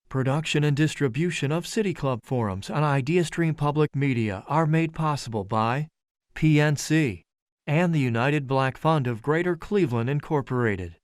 Production and distribution of City Club forums on IdeaStream Public Media are made possible by PNC and the United Black Fund of Greater Cleveland, Incorporated.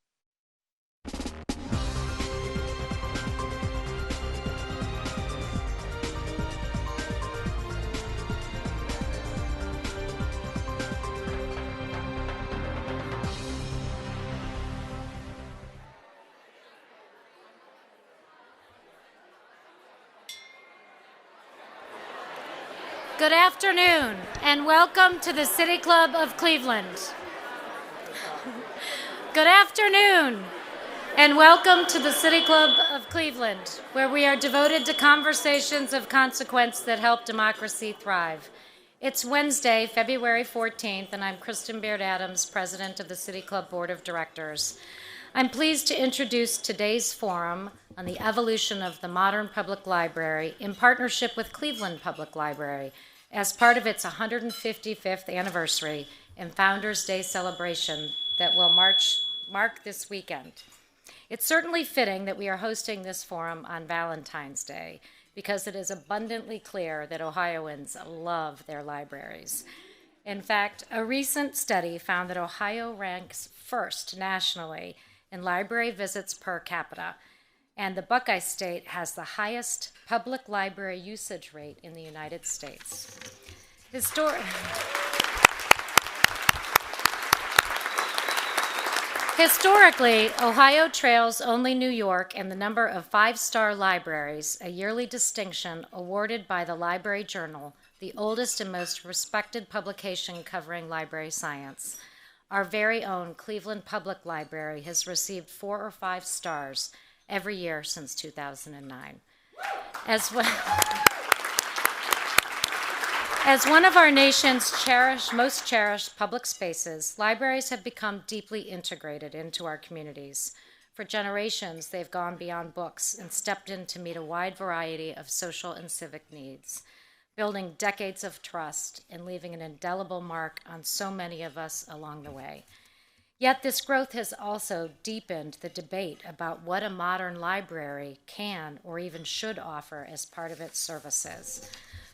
Good afternoon, and welcome to the City Club of Cleveland. Good afternoon, and welcome to the City Club of Cleveland, where we are devoted to conversations of consequence that help democracy thrive. It's Wednesday, February 14th, and I'm Kristen Baird-Adams, President of the City Club Board of Directors. I'm pleased to introduce today's forum on the evolution of the modern public library in partnership with Cleveland Public Library as part of its 155th anniversary and Founders Day celebration that will mark this weekend. It's certainly fitting that we are hosting this forum on Valentine's Day because it is abundantly clear that Ohioans love their libraries. In fact, a recent study found that Ohio ranks first nationally in library visits per capita, and the Buckeye State has the highest public library usage rate in the United States. Historically, Ohio trails only New York in the number of five-star libraries, a yearly distinction awarded by the Library Journal, the oldest and most respected publication covering library science. Our very own Cleveland Public Library has received 4 or 5 stars every year since 2009. As one of our nation's most cherished public spaces, libraries have become deeply integrated into our communities. For generations, they've gone beyond books and stepped in to meet a wide variety of social and civic needs, building decades of trust and leaving an indelible mark on so many of us along the way. Yet this growth has also deepened the debate about what a modern library can or even should offer as part of its services.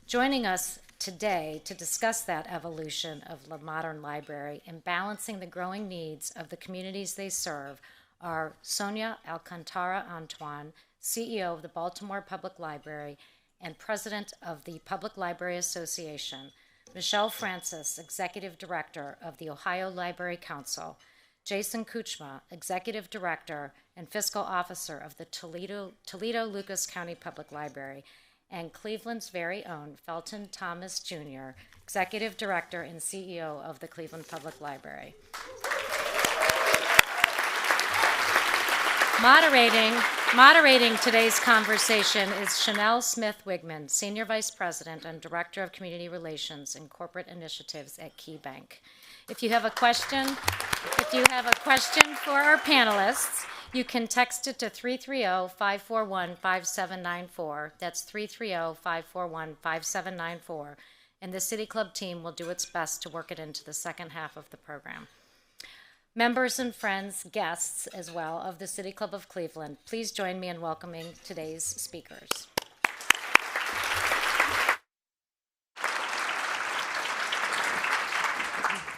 Joining us today to discuss that evolution of the modern library and balancing the growing needs of the communities they serve are Sonia Alcantara-Antoine, CEO of the Baltimore Public Library and President of the Public Library Association, Michelle Francis, Executive Director of the Ohio Library Council, Jason Kuchma, Executive Director and Fiscal Officer of the Toledo-Lucas County Public Library, and Cleveland's very own Felton Thomas Jr., Executive Director and CEO of the Cleveland Public Library. Moderating today's conversation is Chanel Smith-Wigman, Senior Vice President and Director of Community Relations and Corporate Initiatives at KeyBank. If you have a question for our panelists, you can text it to 330-541-5794. That's 330-541-5794. And the City Club team will do its best to work it into the second half of the program. Members and friends, guests as well of the City Club of Cleveland, please join me in welcoming today's speakers.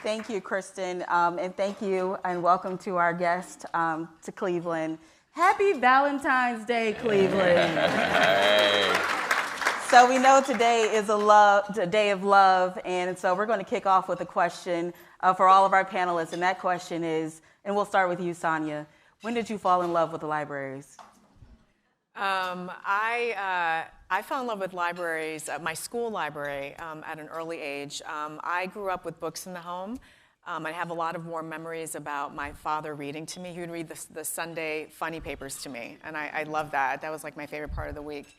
Thank you, Kristen, and thank you and welcome to our guest to Cleveland. Happy Valentine's Day, Cleveland. Hey. So we know today is a day of love, and so we're going to kick off with a question for all of our panelists, and that question is, and we'll start with you, Sonia, when did you fall in love with the libraries? I fell in love with libraries, my school library, at an early age. I grew up with books in the home. I have a lot of warm memories about my father reading to me. He would read the Sunday funny papers to me, and I loved that. That was like my favorite part of the week.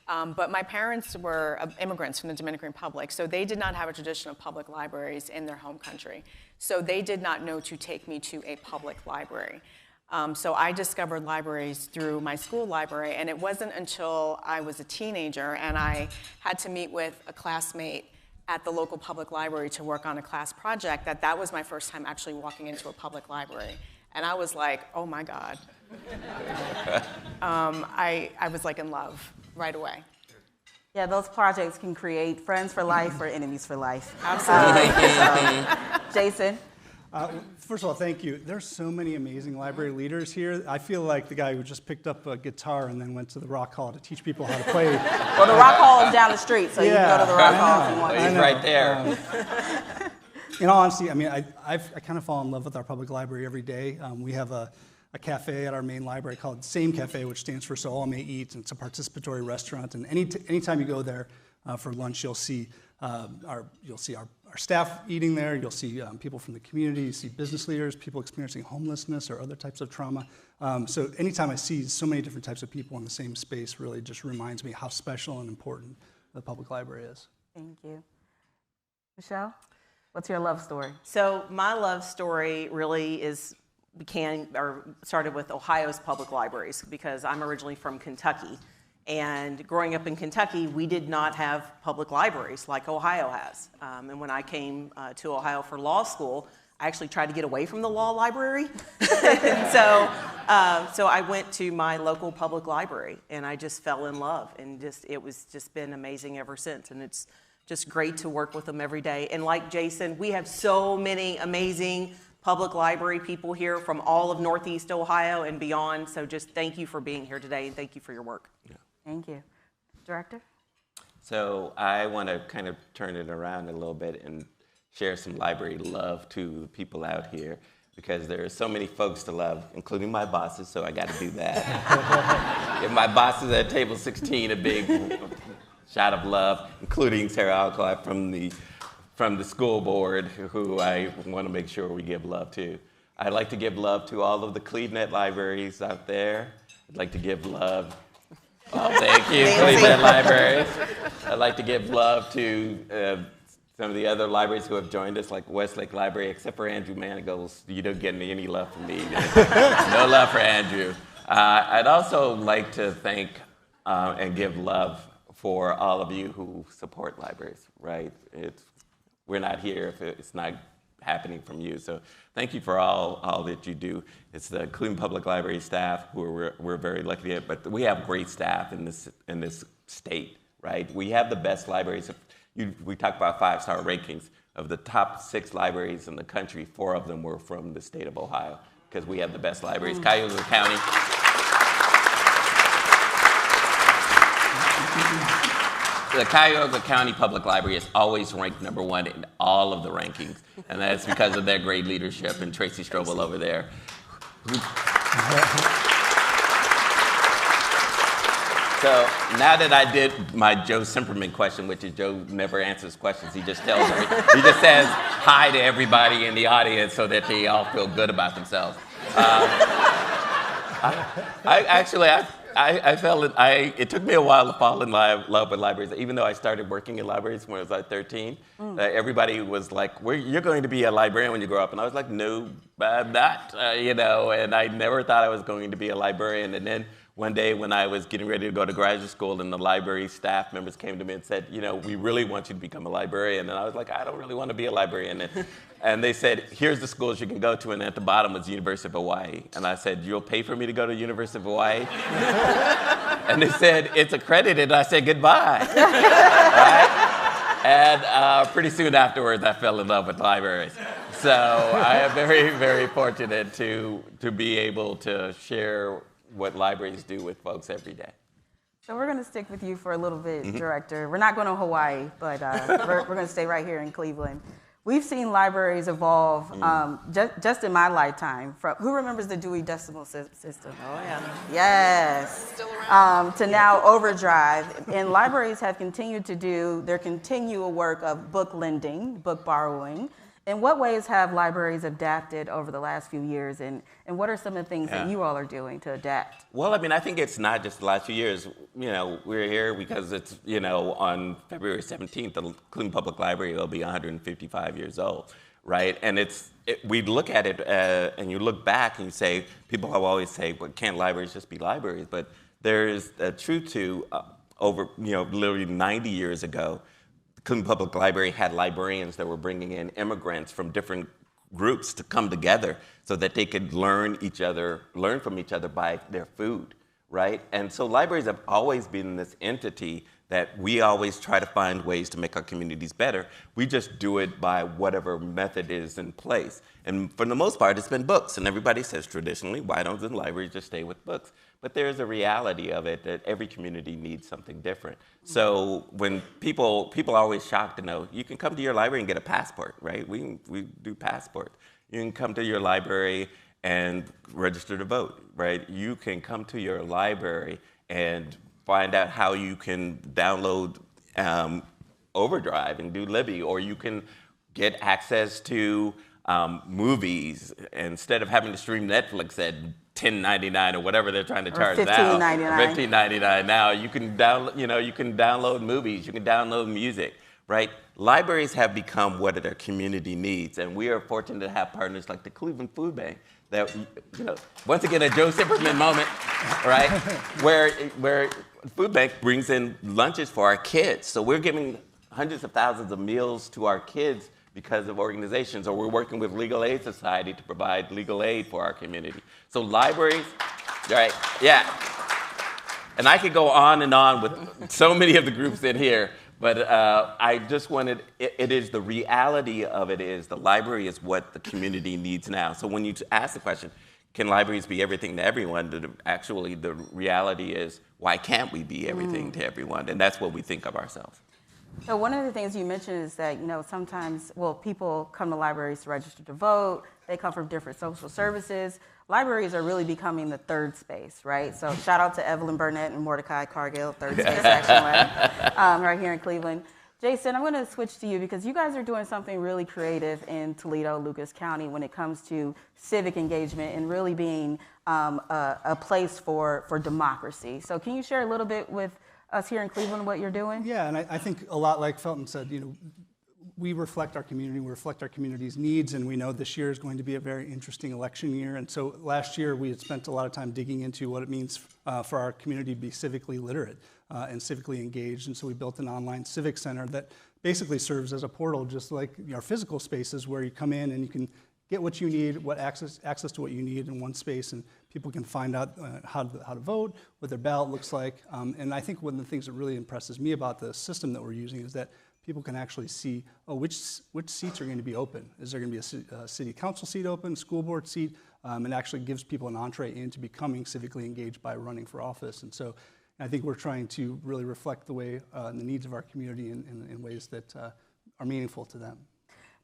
But my parents were immigrants from the Dominican Republic, so they did not have a tradition of public libraries in their home country. So they did not know to take me to a public library. So I discovered libraries through my school library, and it wasn't until I was a teenager and I had to meet with a classmate at the local public library to work on a class project that was my first time actually walking into a public library. And I was like, oh my God. I was like in love right away. Yeah, those projects can create friends for life or enemies for life. Absolutely. Jason? First of all, thank you. There's so many amazing library leaders here. I feel like the guy who just picked up a guitar and then went to the Rock Hall to teach people how to play. Well, the Rock Hall is down the street, so you can go to the Rock Hall if you want. He's right there. In all honesty, I mean, I kind of fall in love with our public library every day. We have a cafe at our main library called Same Cafe, which stands for So All May Eat, and it's a participatory restaurant. And anytime you go there for lunch, you'll see our staff eating there. You'll see people from the community. You see business leaders, people experiencing homelessness or other types of trauma. So anytime I see so many different types of people in the same space, really just reminds me how special and important the public library is. Thank you. Michelle, what's your love story? So my love story really started with Ohio's public libraries, because I'm originally from Kentucky. And growing up in Kentucky, we did not have public libraries like Ohio has. And when I came to Ohio for law school, I actually tried to get away from the law library. And so I went to my local public library, and I just fell in love. And it was just been amazing ever since. And it's just great to work with them every day. And like Jason, we have so many amazing public library people here from all of Northeast Ohio and beyond. So just thank you for being here today, and thank you for your work. Yeah. Thank you. Director? So I want to kind of turn it around a little bit and share some library love to the people out here, because there are so many folks to love, including my bosses, so I got to do that. Give my bosses at table 16 a big shot of love, including Sarah Alcott from the school board, who I want to make sure we give love to. I'd like to give love to all of the Cleveland libraries out there. I'd like to give love. Oh, thank you, Cleveland libraries. I'd like to give love to some of the other libraries who have joined us, like Westlake Library, except for Andrew Manigles. You don't get any love from me. No love for Andrew. I'd also like to thank and give love for all of you who support libraries, right? We're not here if it's not happening from you. So thank you for all that you do. It's the Cleveland Public Library staff who we're very lucky to have, but we have great staff in this state, right? We have the best libraries. We talk about 5-star rankings. Of the top 6 libraries in the country, 4 of them were from the state of Ohio, because we have the best libraries. Cuyahoga County. The Cuyahoga County Public Library is always ranked #1 in all of the rankings, and that's because of their great leadership and Tracy Strobel over there. So now that I did my Joe Simperman question, which is Joe never answers questions, he just tells me, he just says hi to everybody in the audience so that they all feel good about themselves. It took me a while to fall in love with libraries. Even though I started working in libraries when I was like 13, everybody was like, you're going to be a librarian when you grow up. And I was like, no, I'm not, and I never thought I was going to be a librarian. And then one day when I was getting ready to go to graduate school, and the library staff members came to me and said, we really want you to become a librarian. And I was like, I don't really want to be a librarian. And they said, here's the schools you can go to, and at the bottom was the University of Hawaii. And I said, you'll pay for me to go to the University of Hawaii? And they said, it's accredited. And I said, goodbye. Right? And pretty soon afterwards, I fell in love with libraries. So I am very, very fortunate to be able to share what libraries do with folks every day. So we're going to stick with you for a little bit, Director. We're not going to Hawaii, but we're going to stay right here in Cleveland. We've seen libraries evolve just in my lifetime. Who remembers the Dewey Decimal System? Oh, yeah. Yes. Still around. To now Overdrive. And libraries have continued to do their continual work of book lending, book borrowing. In what ways have libraries adapted over the last few years, and what are some of the things that you all are doing to adapt? Well, I think it's not just the last few years. We're here because it's, on February 17th, the Cleveland Public Library will be 155 years old, right? And we look at it and you look back and you say, people have always say, well, can't libraries just be libraries? But there's a truth to over, literally 90 years ago, Cleveland Public Library had librarians that were bringing in immigrants from different groups to come together so that they could learn from each other by their food, right? And so libraries have always been this entity that we always try to find ways to make our communities better. We just do it by whatever method is in place. And for the most part, it's been books. And everybody says traditionally, why don't the libraries just stay with books? But there's a reality of it that every community needs something different. So when people are always shocked to know, you can come to your library and get a passport, right? We do passports. You can come to your library and register to vote, right? You can come to your library and find out how you can download Overdrive and do Libby, or you can get access to movies instead of having to stream Netflix at $10.99 or whatever they're trying to charge now. $15.99 now. You can download movies, you can download music, right? Libraries have become what their community needs, and we are fortunate to have partners like the Cleveland Food Bank that, once again, a Joe Zipperman moment, right? where Food Bank brings in lunches for our kids. So we're giving hundreds of thousands of meals to our kids because of organizations, or we're working with Legal Aid Society to provide legal aid for our community. So libraries, right, yeah. And I could go on and on with so many of the groups in here, but I just wanted, it is the reality of it is the library is what the community needs now. So when you ask the question, can libraries be everything to everyone? Actually, the reality is, why can't we be everything to everyone? And that's what we think of ourselves. So one of the things you mentioned is that, sometimes, people come to libraries to register to vote. They come from different social services. Libraries are really becoming the third space, right? So shout out to Evelyn Burnett and Mordecai Cargill, Third Space Action Lab, right here in Cleveland. Jason, I'm going to switch to you because you guys are doing something really creative in Toledo, Lucas County when it comes to civic engagement and really being a place for democracy. So can you share a little bit with us here in Cleveland what you're doing? Yeah, and I think a lot like Felton said, we reflect our community, we reflect our community's needs, and we know this year is going to be a very interesting election year. And so last year we had spent a lot of time digging into what it means for our community to be civically literate and civically engaged. And so we built an online civic center that basically serves as a portal, just like our physical spaces, where you come in and you can get what you need, access to what you need in one space, and people can find out how to vote, what their ballot looks like. And I think one of the things that really impresses me about the system that we're using is that people can actually see, which seats are going to be open. Is there going to be a city council seat open, school board seat? And actually gives people an entree into becoming civically engaged by running for office. And so I think we're trying to really reflect the way the needs of our community in ways that are meaningful to them.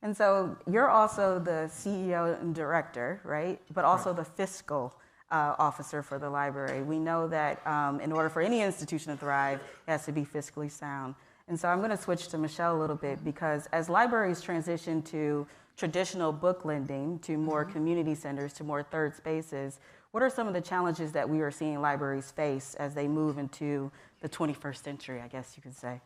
And so you're also the CEO and director, right? But also the fiscal officer for the library. We know that in order for any institution to thrive, it has to be fiscally sound. And so I'm going to switch to Michelle a little bit because as libraries transition to traditional book lending, to more community centers, to more third spaces, what are some of the challenges that we are seeing libraries face as they move into the 21st century, I guess you could say?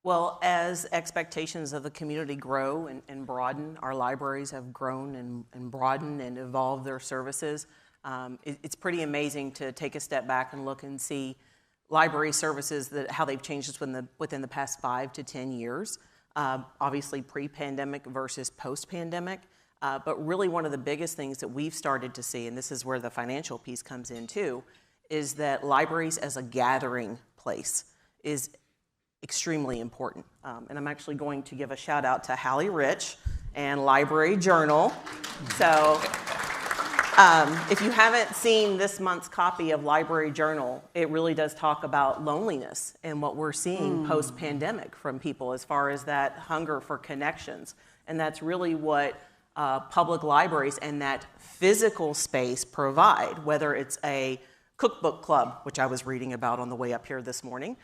Well, as expectations of the community grow and broaden, our libraries have grown and broadened and evolved their services. It's pretty amazing to take a step back and look and see library services, how they've changed within the past 5 to 10 years. Obviously pre-pandemic versus post-pandemic. But really one of the biggest things that we've started to see, and this is where the financial piece comes in too, is that libraries as a gathering place is extremely important. And I'm actually going to give a shout out to Hallie Rich and Library Journal. So if you haven't seen this month's copy of Library Journal, it really does talk about loneliness and what we're seeing post-pandemic from people as far as that hunger for connections. And that's really what public libraries and that physical space provide, whether it's a cookbook club, which I was reading about on the way up here this morning,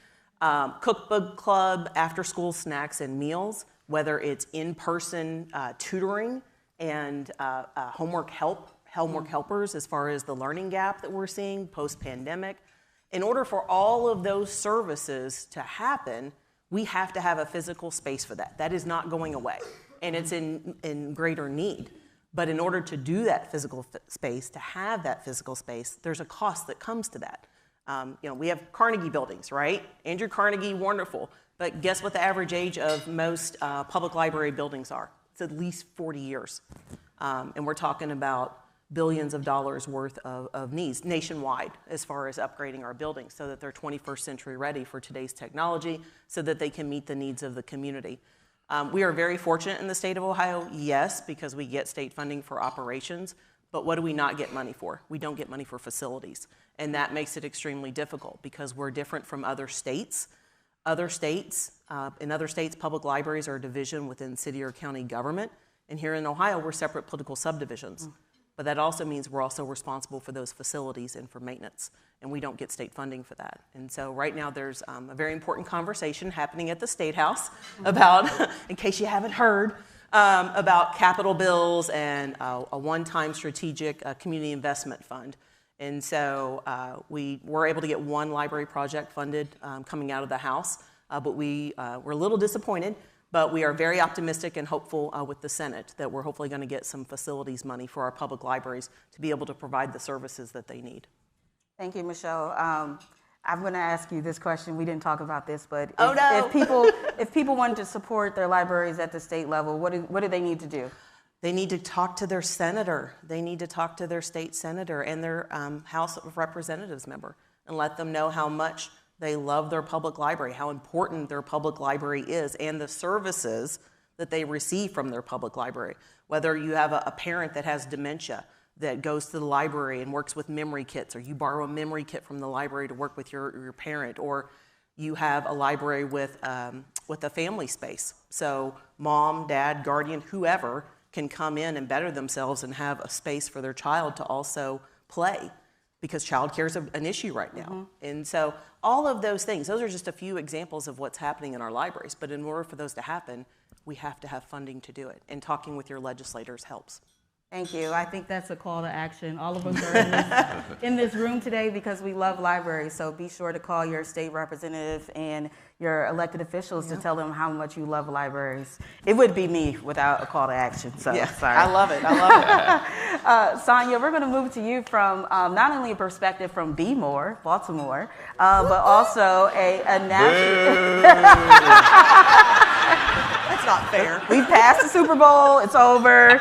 cookbook club, after-school snacks and meals, whether it's in-person tutoring and homework helpers as far as the learning gap that we're seeing post-pandemic. In order for all of those services to happen, we have to have a physical space for that. That is not going away, and it's in greater need. But in order to do that physical space, to have that physical space, there's a cost that comes to that. We have Carnegie buildings, right? Andrew Carnegie, wonderful. But guess what the average age of most public library buildings are? It's at least 40 years. And we're talking about billions of dollars worth of needs nationwide as far as upgrading our buildings so that they're 21st century ready for today's technology so that they can meet the needs of the community. We are very fortunate in the state of Ohio, yes, because we get state funding for operations, but what do we not get money for? We don't get money for facilities. And that makes it extremely difficult because we're different from other states. In other states, public libraries are a division within city or county government. And here in Ohio, we're separate political subdivisions. But that also means we're also responsible for those facilities and for maintenance. And we don't get state funding for that. And so right now there's a very important conversation happening at the State House about, in case you haven't heard, about capital bills and a one-time strategic community investment fund. And so we were able to get one library project funded coming out of the House, but we were a little disappointed. But we are very optimistic and hopeful with the Senate that we're hopefully going to get some facilities money for our public libraries to be able to provide the services that they need. Thank you, Michelle. I'm going to ask you this question. We didn't talk about this, but if people wanted to support their libraries at the state level, what do they need to do? They need to talk to their senator. They need to talk to their state senator and their House of Representatives member and let them know how much they love their public library, how important their public library is, and the services that they receive from their public library. Whether you have a parent that has dementia that goes to the library and works with memory kits, or you borrow a memory kit from the library to work with your parent, or you have a library with a family space. So mom, dad, guardian, whoever can come in and better themselves and have a space for their child to also play, because childcare is an issue right now. And so all of those things, those are just a few examples of what's happening in our libraries. But in order for those to happen, we have to have funding to do it. And talking with your legislators helps. Thank you. I think that's a call to action. All of us are in this room today because we love libraries. So be sure to call your state representative and your elected officials to tell them how much you love libraries. It would be me without a call to action. So sorry. I love it. I love it. Sonia, we're going to move to you from not only a perspective from Baltimore, but also a national. That's not fair. We passed the Super Bowl. It's over.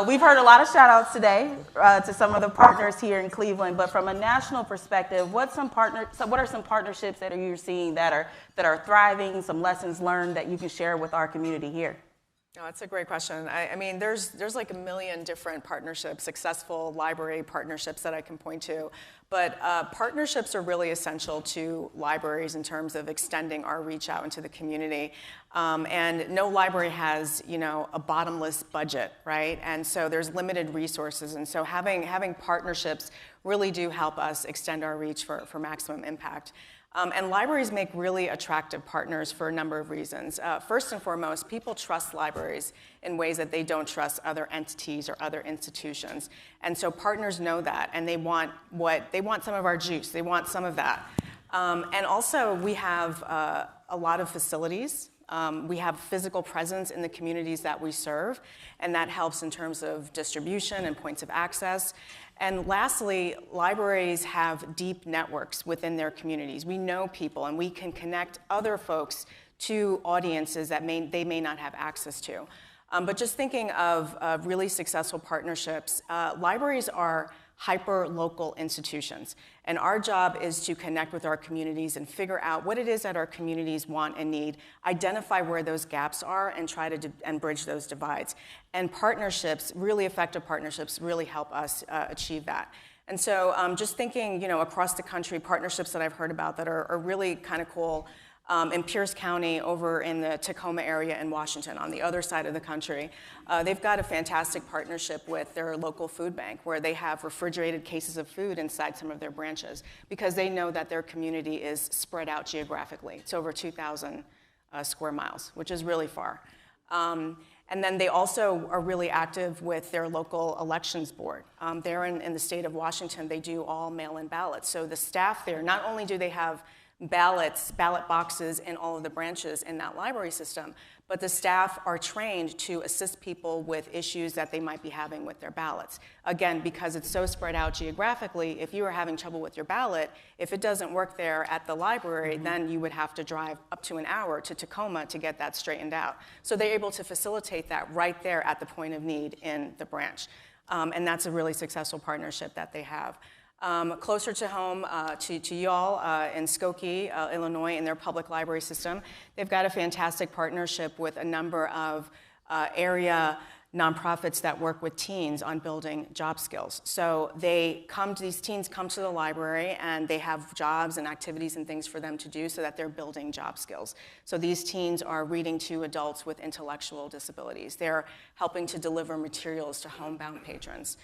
We've heard a lot of shout outs today to some of the partners here in Cleveland, but from a national perspective, what are some partnerships that you're seeing that are thriving, some lessons learned that you can share with our community here? Oh, that's a great question. I mean, there's like a million different partnerships, successful library partnerships that I can point to. But partnerships are really essential to libraries in terms of extending our reach out into the community. And no library has, a bottomless budget, right? And so there's limited resources. And so having partnerships really do help us extend our reach for maximum impact. And libraries make really attractive partners for a number of reasons. First and foremost, people trust libraries in ways that they don't trust other entities or other institutions. And so partners know that, and they want some of our juice. They want some of that. And also, we have a lot of facilities. We have physical presence in the communities that we serve, and that helps in terms of distribution and points of access. And lastly, libraries have deep networks within their communities. We know people, and we can connect other folks to audiences that they may not have access to. But just thinking of really successful partnerships, libraries are hyper-local institutions. And our job is to connect with our communities and figure out what it is that our communities want and need, identify where those gaps are, and try to and bridge those divides. And partnerships, really effective partnerships, really help us achieve that. And so just thinking, across the country, partnerships that I've heard about that are really kind of cool. In Pierce County, over in the Tacoma area in Washington, on the other side of the country, they've got a fantastic partnership with their local food bank where they have refrigerated cases of food inside some of their branches because they know that their community is spread out geographically. It's over 2,000 square miles, which is really far. And then they also are really active with their local elections board. There in the state of Washington, they do all mail-in ballots. So the staff there, not only do they have ballot boxes in all of the branches in that library system. But the staff are trained to assist people with issues that they might be having with their ballots. Again, because it's so spread out geographically, if you are having trouble with your ballot, if it doesn't work there at the library, then you would have to drive up to an hour to Tacoma to get that straightened out. So they're able to facilitate that right there at the point of need in the branch. And that's a really successful partnership that they have. Closer to home, to y'all in Skokie, Illinois, in their public library system, they've got a fantastic partnership with a number of area nonprofits that work with teens on building job skills. So these teens come to the library and they have jobs and activities and things for them to do so that they're building job skills. So these teens are reading to adults with intellectual disabilities. They're helping to deliver materials to homebound patrons.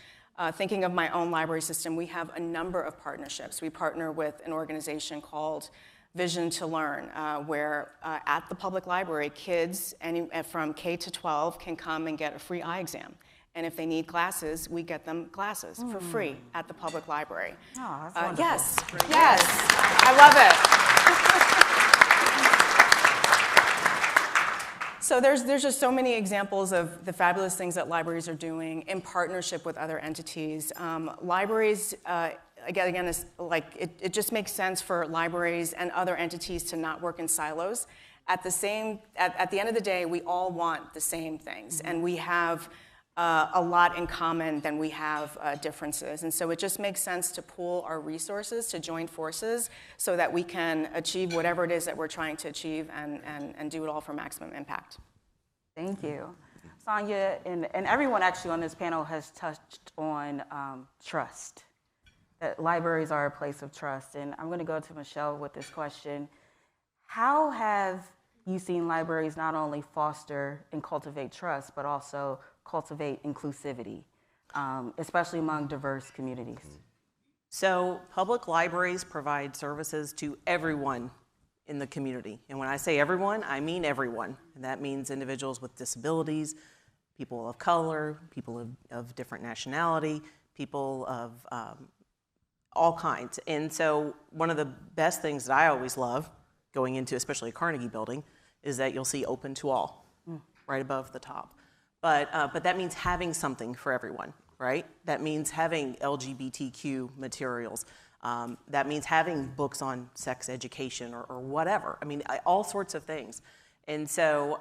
Thinking of my own library system, we have a number of partnerships. We partner with an organization called Vision to Learn, where at the public library, kids from K to 12 can come and get a free eye exam. And if they need glasses, we get them glasses for free at the public library. Oh, that's wonderful. Yes, I love it. So there's just so many examples of the fabulous things that libraries are doing in partnership with other entities. Libraries, again, is like it just makes sense for libraries and other entities to not work in silos. At the end of the day, we all want the same things, and we have a lot in common than we have differences. And so it just makes sense to pool our resources, to join forces, so that we can achieve whatever it is that we're trying to achieve and do it all for maximum impact. Thank you. Sonia, and everyone actually on this panel has touched on trust, that libraries are a place of trust. And I'm going to go to Michelle with this question. How have you seen libraries not only foster and cultivate trust, but also cultivate inclusivity, especially among diverse communities? So public libraries provide services to everyone in the community. And when I say everyone, I mean everyone. And that means individuals with disabilities, people of color, people of different nationality, people of all kinds. And so one of the best things that I always love going into, especially a Carnegie building, is that you'll see open to all right above the top. But that means having something for everyone, right? That means having LGBTQ materials. That means having books on sex education or whatever. I mean, all sorts of things. And so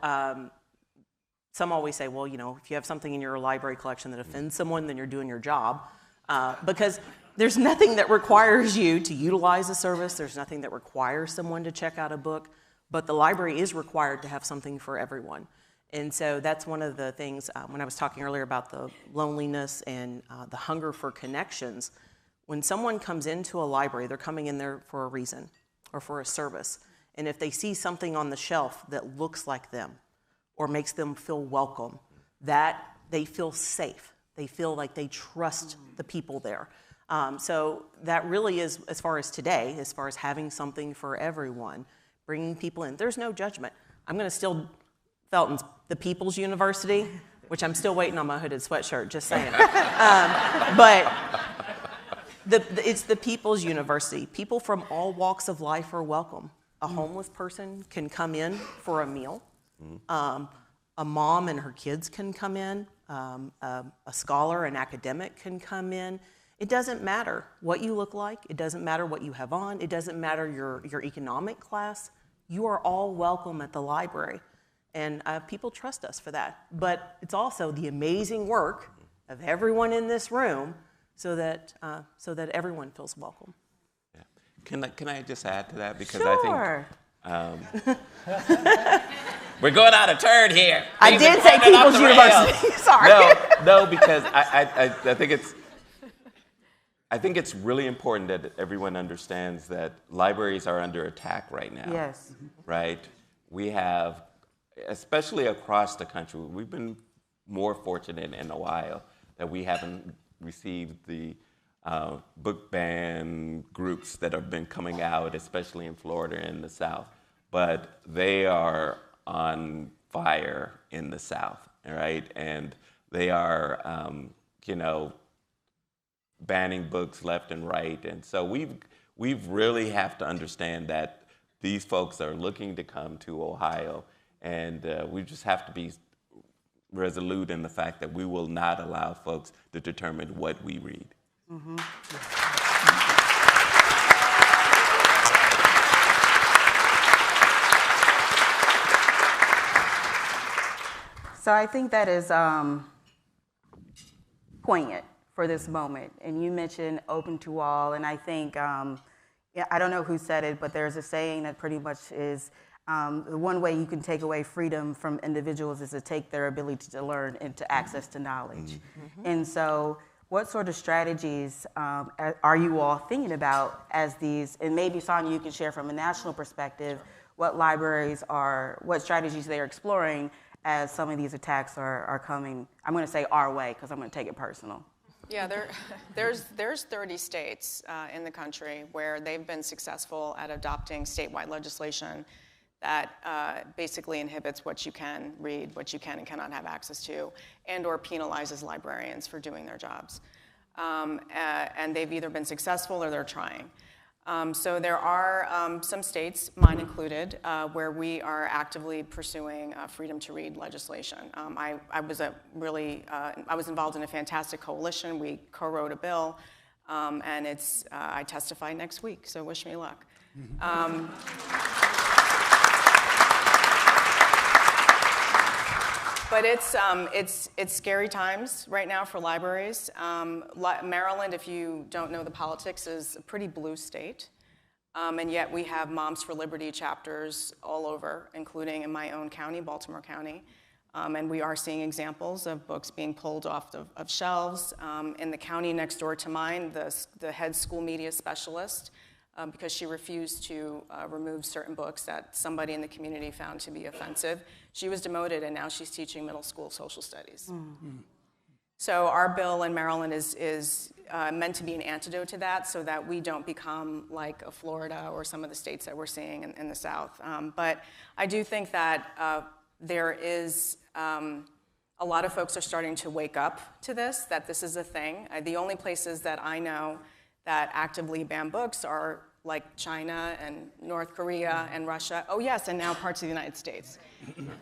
some always say, well, you know, if you have something in your library collection that offends someone, then you're doing your job. Because there's nothing that requires you to utilize a service. There's nothing that requires someone to check out a book. But the library is required to have something for everyone. And so that's one of the things, when I was talking earlier about the loneliness and the hunger for connections, when someone comes into a library, they're coming in there for a reason or for a service. And if they see something on the shelf that looks like them or makes them feel welcome, that they feel safe. They feel like they trust the people there. So that really is, as far as today, as far as having something for everyone, bringing people in. There's no judgment. I'm going to steal Felton's The People's University, which I'm still waiting on my hooded sweatshirt, just saying. But it's the People's University. People from all walks of life are welcome. A homeless person can come in for a meal. A mom and her kids can come in. A scholar, an academic can come in. It doesn't matter what you look like. It doesn't matter what you have on. It doesn't matter your economic class. You are all welcome at the library. And people trust us for that. But it's also the amazing work of everyone in this room so that everyone feels welcome. Yeah. Can I just add to that? Because Sure. I think we're going out of turn here. I did say People's University. Sorry. No, because I think it's really important that everyone understands that libraries are under attack right now. Yes. Right? We have, especially across the country, we've been more fortunate in Ohio that we haven't received the book ban groups that have been coming out, especially in Florida and the South. But they are on fire in the South, right? And they are, banning books left and right. And so we've really have to understand that these folks are looking to come to Ohio, and we just have to be resolute in the fact that we will not allow folks to determine what we read. Mm-hmm. So I think that is poignant for this moment. And you mentioned open to all, and I think, yeah, I don't know who said it, but there's a saying that pretty much is the one way you can take away freedom from individuals is to take their ability to learn and to access to knowledge. Mm-hmm. And so what sort of strategies are you all thinking about as these, and maybe Sonia, you can share from a national perspective, what libraries are, what strategies they're exploring as some of these attacks are coming, I'm going to say our way, because I'm going to take it personal. Yeah, there's 30 states in the country where they've been successful at adopting statewide legislation that basically inhibits what you can read, what you can and cannot have access to, and or penalizes librarians for doing their jobs. And they've either been successful or they're trying. So there are some states, mine included, where we are actively pursuing freedom to read legislation. I was involved in a fantastic coalition. We co-wrote a bill, and I testify next week. So wish me luck. But it's scary times right now for libraries. Maryland, if you don't know the politics, is a pretty blue state. And yet we have Moms for Liberty chapters all over, including in my own county, Baltimore County. And we are seeing examples of books being pulled off of shelves. In the county next door to mine, the head school media specialist, because she refused to remove certain books that somebody in the community found to be offensive, she was demoted, and now she's teaching middle school social studies. Mm-hmm. So our bill in Maryland is meant to be an antidote to that, so that we don't become like a Florida or some of the states that we're seeing in the South. But I do think that there is a lot of folks are starting to wake up to this, that this is a thing. The only places that I know that actively ban books are like China and North Korea and Russia. Oh yes, and now parts of the United States.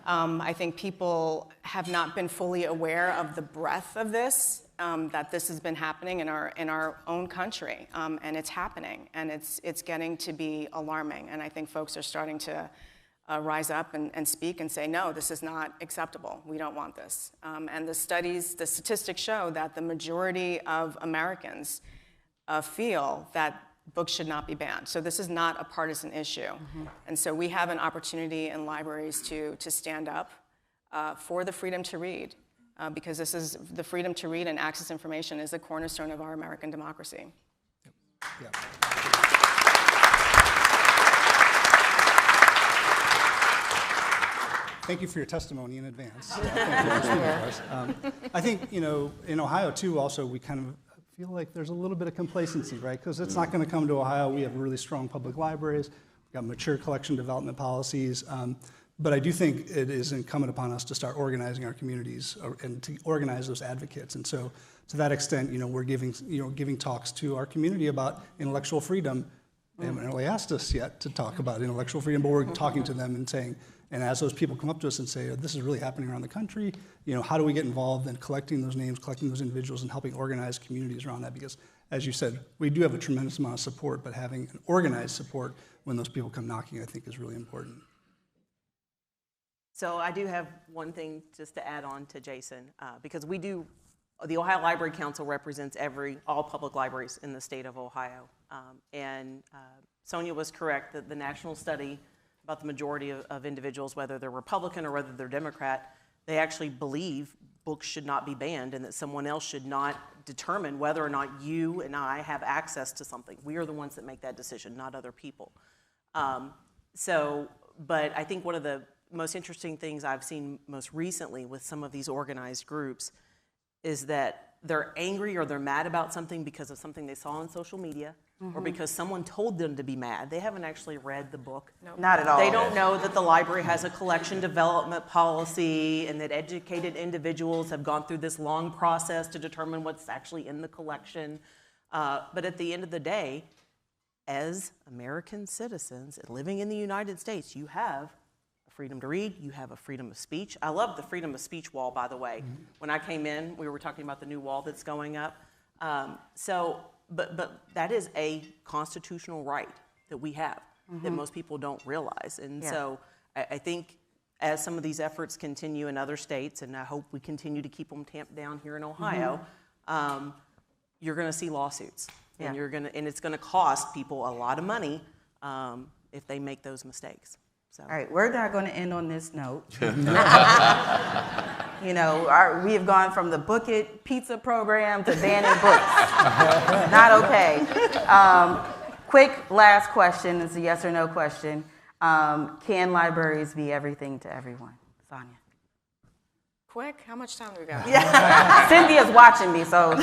I think people have not been fully aware of the breadth of this, that this has been happening in our own country, and it's happening, and it's getting to be alarming. And I think folks are starting to rise up and speak and say, no, this is not acceptable. We don't want this. And the statistics show that the majority of Americans feel that books should not be banned. So this is not a partisan issue. Mm-hmm. And so we have an opportunity in libraries to stand up for the freedom to read, because this is the freedom to read and access information is the cornerstone of our American democracy. Yep. Yep. Thank you for your testimony in advance. I think, in Ohio too, also we kind of feel like there's a little bit of complacency, right? Because it's not going to come to Ohio. We have really strong public libraries. We've got mature collection development policies. But I do think it is incumbent upon us to start organizing our communities and to organize those advocates. And so to that extent, we're giving talks to our community about intellectual freedom. They haven't really asked us yet to talk about intellectual freedom, but we're talking to them and saying, and as those people come up to us and say, this is really happening around the country, how do we get involved in collecting those names, collecting those individuals, and helping organize communities around that? Because, as you said, we do have a tremendous amount of support, but having an organized support when those people come knocking, I think, is really important. So I do have one thing just to add on to Jason, because the Ohio Library Council represents all public libraries in the state of Ohio. And Sonia was correct that the national study about the majority of individuals, whether they're Republican or whether they're Democrat, they actually believe books should not be banned and that someone else should not determine whether or not you and I have access to something. We are the ones that make that decision, not other people. But I think one of the most interesting things I've seen most recently with some of these organized groups is that they're angry or they're mad about something because of something they saw on social media, or because someone told them to be mad. They haven't actually read the book. Nope. Not at all. They don't know that the library has a collection development policy and that educated individuals have gone through this long process to determine what's actually in the collection. But at the end of the day, as American citizens living in the United States, you have a freedom to read, you have a freedom of speech. I love the freedom of speech wall, by the way. When I came in, we were talking about the new wall that's going up. But that is a constitutional right that we have that most people don't realize. And so I think as some of these efforts continue in other states, and I hope we continue to keep them tamped down here in Ohio, you're going to see lawsuits, and and it's going to cost people a lot of money if they make those mistakes. So. All right, we're not going to end on this note. You know, we have gone from the Book It pizza program to banning books. Not okay. Quick last question. It's a yes or no question. Can libraries be everything to everyone? Sonia. Quick, how much time do we got? Cynthia's watching me, so.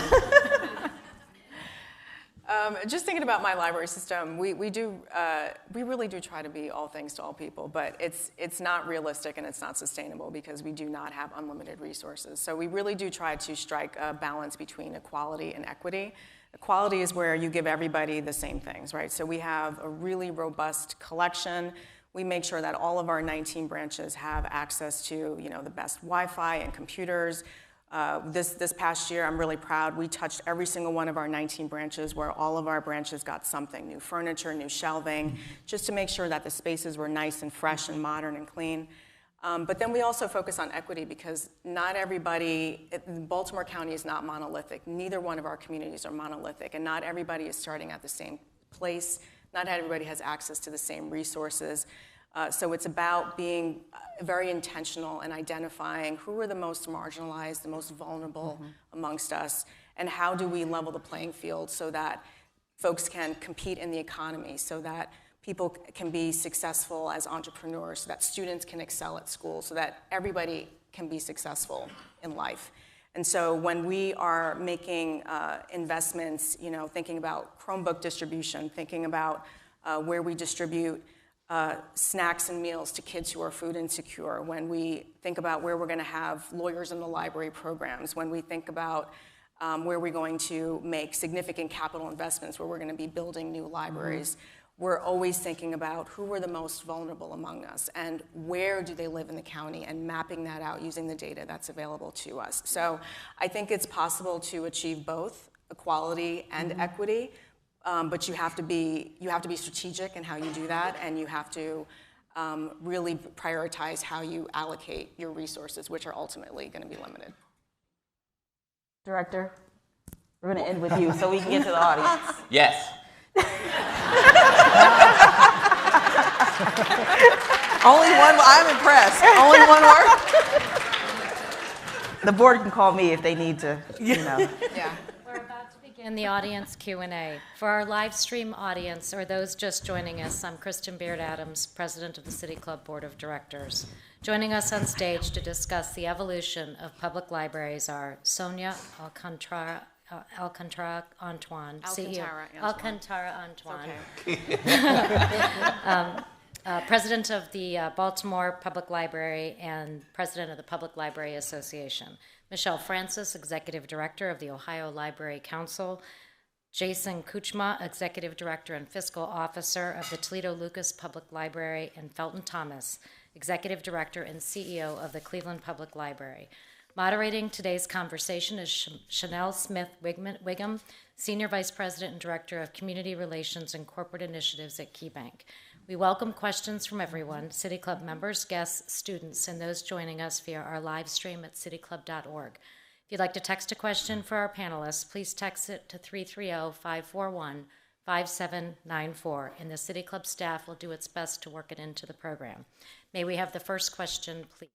Just thinking about my library system, we really do try to be all things to all people, but it's not realistic and it's not sustainable because we do not have unlimited resources. So we really do try to strike a balance between equality and equity. Equality is where you give everybody the same things, right? So we have a really robust collection. We make sure that all of our 19 branches have access to, you know, the best Wi-Fi and computers. This past year, I'm really proud. We touched every single one of our 19 branches where all of our branches got something, new furniture, new shelving, just to make sure that the spaces were nice and fresh and modern and clean. But then we also focus on equity because not everybody, Baltimore County is not monolithic. Neither one of our communities are monolithic, and not everybody is starting at the same place. Not everybody has access to the same resources. So it's about being very intentional and identifying who are the most marginalized, the most vulnerable amongst us, and how do we level the playing field so that folks can compete in the economy, so that people can be successful as entrepreneurs, so that students can excel at school, so that everybody can be successful in life. And so when we are making investments, you know, thinking about Chromebook distribution, thinking about where we distribute snacks and meals to kids who are food insecure, when we think about where we're going to have lawyers in the library programs, when we think about where we're going to make significant capital investments, where we're going to be building new libraries, we're always thinking about who are the most vulnerable among us and where do they live in the county and mapping that out using the data that's available to us. So I think it's possible to achieve both equality and equity. But you have to be strategic in how you do that, and you have to really prioritize how you allocate your resources, which are ultimately going to be limited. Director, we're going to end with you so we can get to the audience. Yes. Only one, I'm impressed. Only one word? The board can call me if they need to, you know. Yeah. We're about to begin the audience Q&A. For our live stream audience or those just joining us, I'm Kristen Beard-Adams, President of the City Club Board of Directors. Joining us on stage to discuss the evolution of public libraries are Sonia Alcantara Antoine, CEO. Alcantara Antoine. Okay. President of the Baltimore Public Library and President of the Public Library Association. Michelle Francis, Executive Director of the Ohio Library Council. Jason Kuchma, Executive Director and Fiscal Officer of the Toledo Lucas Public Library, and Felton Thomas, Executive Director and CEO of the Cleveland Public Library. Moderating today's conversation is Chanel Smith-Wiggum, Senior Vice President and Director of Community Relations and Corporate Initiatives at KeyBank. We welcome questions from everyone, City Club members, guests, students, and those joining us via our live stream at cityclub.org. If you'd like to text a question for our panelists, please text it to 330-541-5794, and the City Club staff will do its best to work it into the program. May we have the first question, please?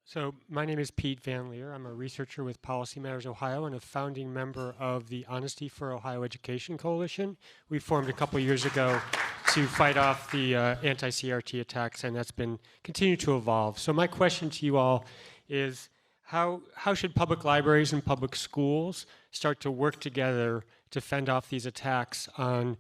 So my name is Pete Van Leer. I'm a researcher with Policy Matters Ohio and a founding member of the Honesty for Ohio Education Coalition. We formed a couple years ago to fight off the anti-CRT attacks, and that's been continued to evolve. So my question to you all is, how should public libraries and public schools start to work together to fend off these attacks on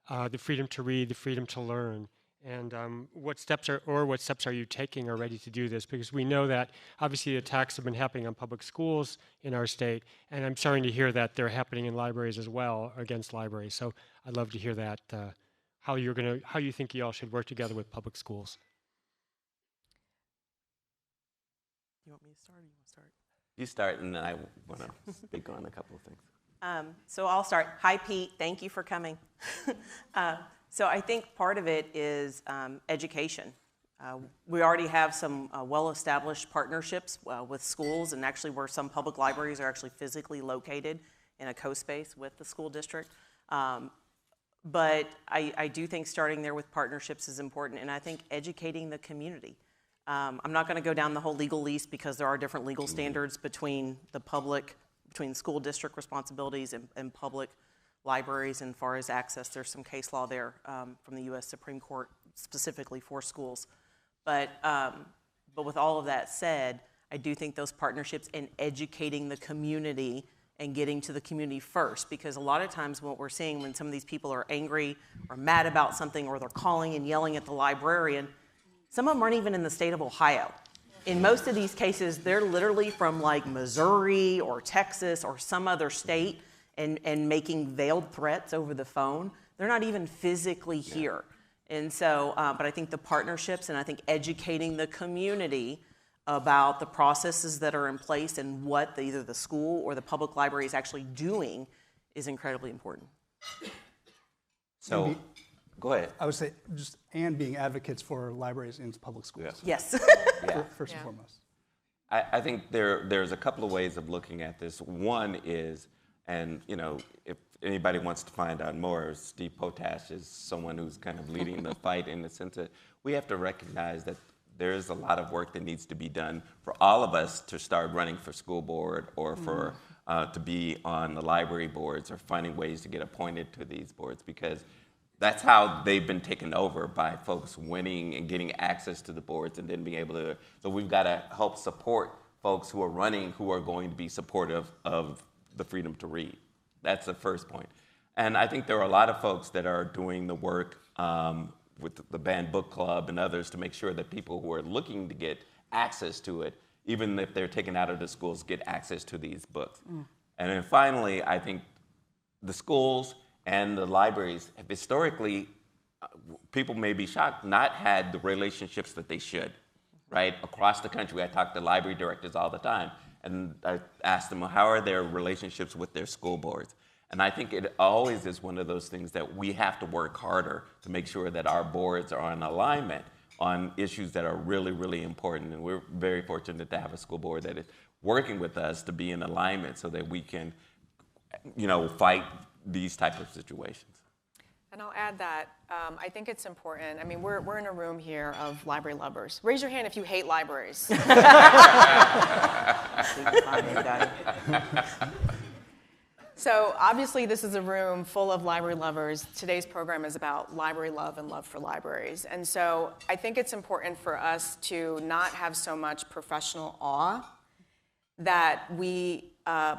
the freedom to read, the freedom to learn? And what steps are you taking already to do this? Because we know that obviously attacks have been happening on public schools in our state, and I'm starting to hear that they're happening in libraries as well, against libraries. So I'd love to hear that, how you think you all should work together with public schools. You want me to start or you want to start? You start, and then I want to speak on a couple of things. So I'll start. Hi, Pete. Thank you for coming. So I think part of it is education. We already have some well-established partnerships with schools, and actually where some public libraries are actually physically located in a co-space with the school district. But I do think starting there with partnerships is important, and I think educating the community. I'm not going to go down the whole legalese because there are different legal standards between between school district responsibilities and public libraries, and as far as access, there's some case law there from the U.S. Supreme Court specifically for schools. But with all of that said, I do think those partnerships and educating the community and getting to the community first, because a lot of times what we're seeing when some of these people are angry or mad about something, or they're calling and yelling at the librarian, some of them aren't even in the state of Ohio. In most of these cases, they're literally from like Missouri or Texas or some other state, and making veiled threats over the phone. They're not even physically here. And so, but I think the partnerships, and I think educating the community about the processes that are in place and what either the school or the public library is actually doing is incredibly important. So, go ahead. I would say and being advocates for libraries in public schools. Yes. First and foremost. I think there's a couple of ways of looking at this. One is, and if anybody wants to find out more, Steve Potash is someone who's kind of leading the fight in the sense that we have to recognize that there's a lot of work that needs to be done for all of us to start running for school board, or for to be on the library boards, or finding ways to get appointed to these boards, because that's how they've been taken over, by folks winning and getting access to the boards and then being able to. So we've got to help support folks who are running, who are going to be supportive of the freedom to read. That's the first point. And I think there are a lot of folks that are doing the work with the Banned Book Club and others to make sure that people who are looking to get access to it, even if they're taken out of the schools, get access to these books. And then finally, I think the schools and the libraries have historically, people may be shocked, not had the relationships that they should, right? Across the country, I talk to library directors all the time, and I ask them, how are their relationships with their school boards? And I think it always is one of those things that we have to work harder to make sure that our boards are in alignment on issues that are really, really important. And we're very fortunate to have a school board that is working with us to be in alignment so that we can, fight these type of situations. And I'll add that I think it's important. I mean, we're in a room here of library lovers. Raise your hand if you hate libraries. So obviously this is a room full of library lovers. Today's program is about library love and love for libraries. And so I think it's important for us to not have so much professional awe that we